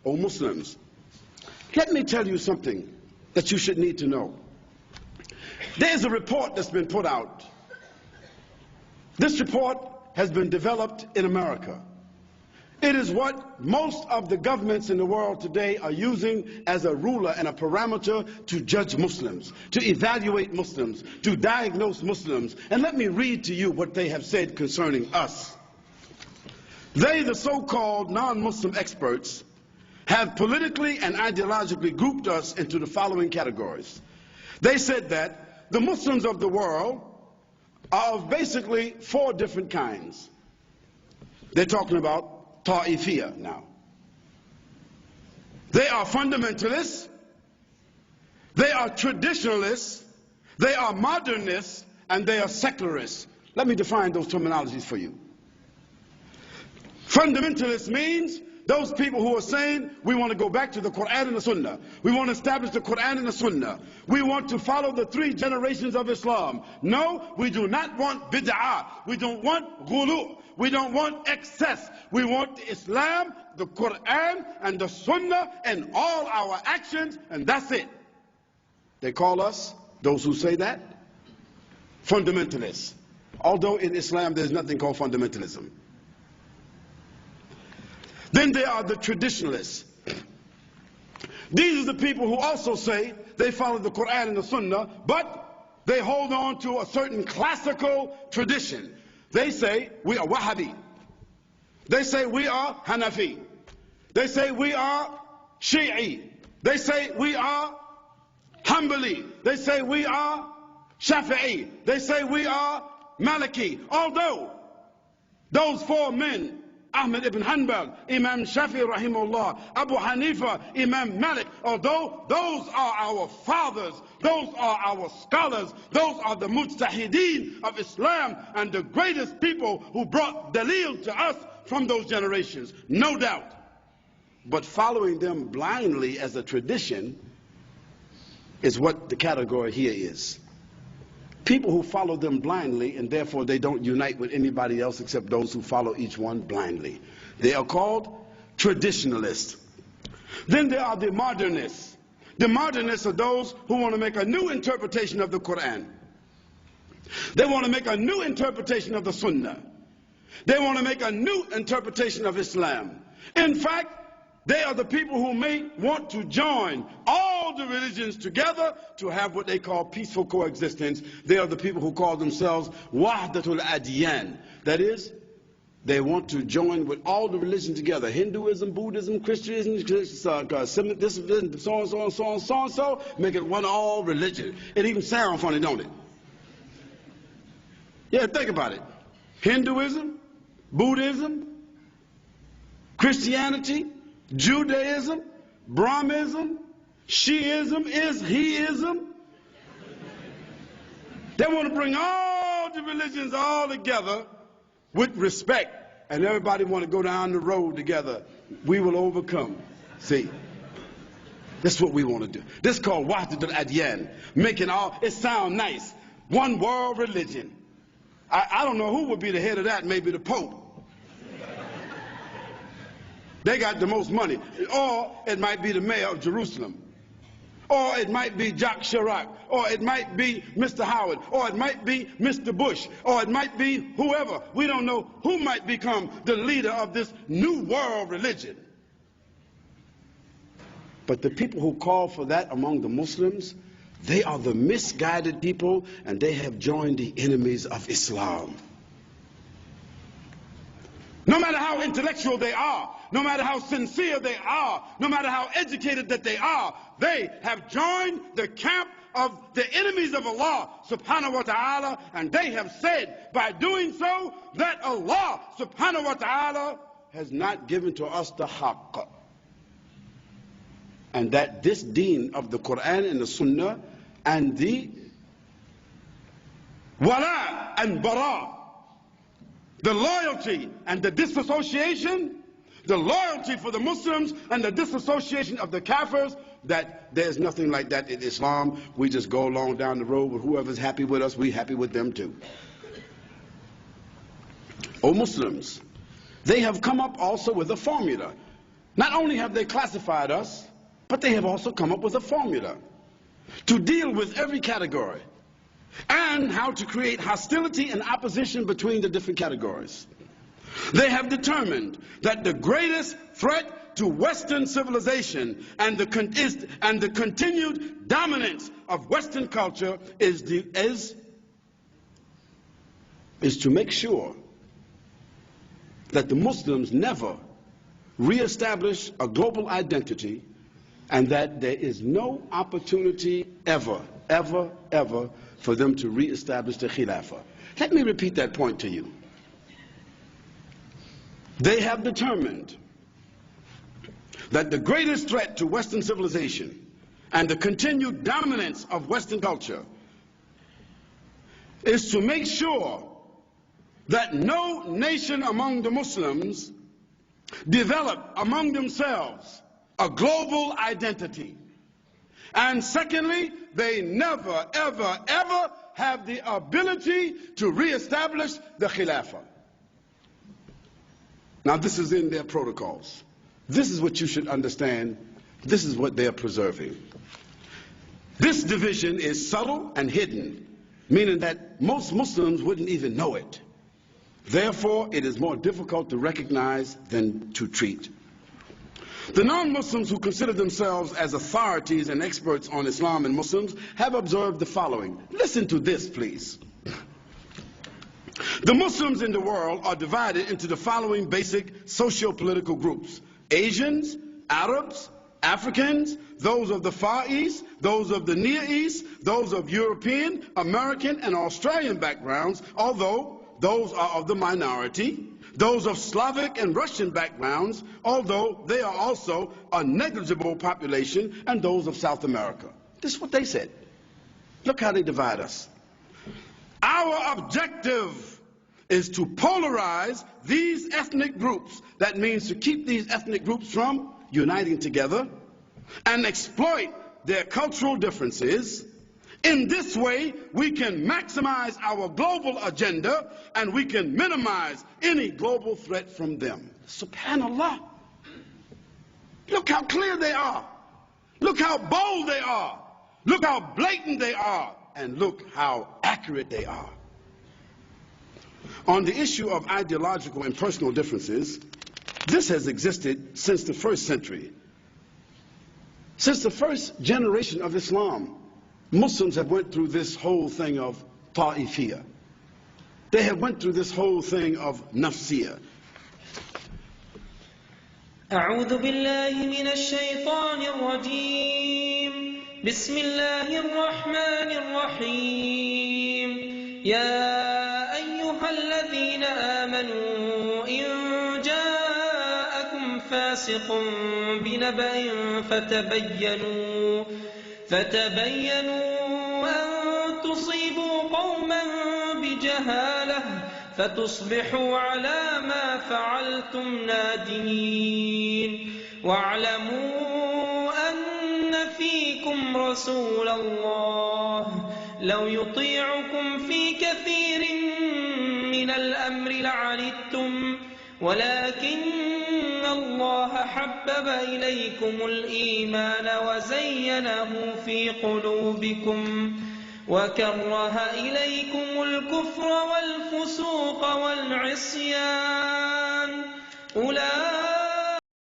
O Muslims, let me tell you something that you should need to know. There's a report that's been put out. This report has been developed in America. It is what most of the governments in the world today are using as a ruler and a parameter to judge Muslims, to evaluate Muslims, to diagnose Muslims. And let me read to you what they have said concerning us. They, the so-called non-Muslim experts, have politically and ideologically grouped us into the following categories. They said that the Muslims of the world are of basically 4 different kinds. They're talking about Ta'ifiyah now. They are fundamentalists, they are traditionalists, they are modernists, and they are secularists. Let me define those terminologies for you. Fundamentalist means those people who are saying we want to go back to the Quran and the Sunnah. We want to establish the Quran and the Sunnah. We want to follow the 3 generations of Islam. No, we do not want bid'ah. We don't want ghulu. We don't want excess. We want Islam, the Quran, and the Sunnah in all our actions, and that's it. They call us, those who say that, fundamentalists. Although in Islam there's nothing called fundamentalism. Then there are the traditionalists. These are the people who also say they follow the Quran and the Sunnah, but they hold on to a certain classical tradition. They say we are Wahhabi. They say we are Hanafi. They say we are Shi'i. They say we are Hanbali. They say we are Shafi'i. They say we are Maliki. Although those 4 men, Ahmad ibn Hanbal, Imam Shafi'i rahimahullah, Abu Hanifa, Imam Malik, although those are our fathers, those are our scholars, those are the mujtahideen of Islam and the greatest people who brought dalil to us from those generations, no doubt. But following them blindly as a tradition is what the category here is. People who follow them blindly, and therefore they don't unite with anybody else except those who follow each one blindly. They are called traditionalists. Then there are the modernists. The modernists are those who want to make a new interpretation of the Quran. They want to make a new interpretation of the Sunnah. They want to make a new interpretation of Islam. In fact, they are the people who may want to join all the religions together to have what they call peaceful coexistence. They are the people who call themselves Wahdatul Adyan. That is, they want to join with all the religions together. Hinduism, Buddhism, Christianism, Semitism, so on, so on, so on, so on, so. Make it one all religion. It even sounds funny, don't it? Yeah, think about it. Hinduism, Buddhism, Christianity, Judaism, Brahmism, Shiism, Islam. They want to bring all the religions all together with respect, and everybody want to go down the road together. We will overcome. See, this is what we want to do. This is called Wahdatul Adyan, making all, it sounds nice, one world religion. I don't know who would be the head of that, maybe the Pope. They got the most money. Or it might be the mayor of Jerusalem. Or it might be Jacques Chirac. Or it might be Mr. Howard. Or it might be Mr. Bush. Or it might be whoever. We don't know who might become the leader of this new world religion. But the people who call for that among the Muslims, they are the misguided people, and they have joined the enemies of Islam. No matter how intellectual they are, no matter how sincere they are, no matter how educated that they are, they have joined the camp of the enemies of Allah subhanahu wa ta'ala, and they have said by doing so that Allah subhanahu wa ta'ala has not given to us the haqq, and that this deen of the Quran and the Sunnah and the wala and bara, the loyalty and the disassociation, the loyalty for the Muslims and the disassociation of the Kafirs, that there's nothing like that in Islam. We just go along down the road with whoever's happy with us, we happy with them too. O Muslims, they have come up also with a formula. Not only have they classified us, but they have also come up with a formula to deal with every category and how to create hostility and opposition between the different categories. They have determined that the greatest threat to Western civilization and the continued dominance of Western culture is to make sure that the Muslims never reestablish a global identity, and that there is no opportunity ever for them to reestablish the Khilafah. Let me repeat that point to you. They have determined that the greatest threat to Western civilization and the continued dominance of Western culture is to make sure that no nation among the Muslims develop among themselves a global identity. And secondly, they never, ever have the ability to reestablish the Khilafah. Now, this is in their protocols. This is what you should understand. This is what they're preserving. This division is subtle and hidden, meaning that most Muslims wouldn't even know it. Therefore, it is more difficult to recognize than to treat. The non-Muslims who consider themselves as authorities and experts on Islam and Muslims have observed the following. Listen to this, please. The Muslims in the world are divided into the following basic socio-political groups: Asians, Arabs, Africans, those of the Far East, those of the Near East, those of European, American, and Australian backgrounds, although those are of the minority, those of Slavic and Russian backgrounds, although they are also a negligible population, and those of South America. This is what they said. Look how they divide us. Our objective is to polarize these ethnic groups. That means to keep these ethnic groups from uniting together and exploit their cultural differences. In this way, we can maximize our global agenda and we can minimize any global threat from them. Subhanallah. Look how clear they are. Look how bold they are. Look how blatant they are. And look how accurate they are. On the issue of ideological and personal differences, this has existed since the first century. Since the first generation of Islam, Muslims have went through this whole thing of ta'ifiyah. They have went through this whole thing of nafsiyah. أعوذ بالله من الشيطان الرجيم بسم الله الرحمن الرحيم يا أيها الذين آمنوا إن جاءكم فاسق بنبأ فتبينوا أن تصيبوا قوما بجهالة فتصبحوا على ما فعلتم نادمين واعلموا أن فيكم رسول الله لو يطيعكم في كثير من الأمر لعنتم ولكن الله حبب إليكم الإيمان وزينه في قلوبكم وكره إليكم الكفر والفسوق والعصيان أولئك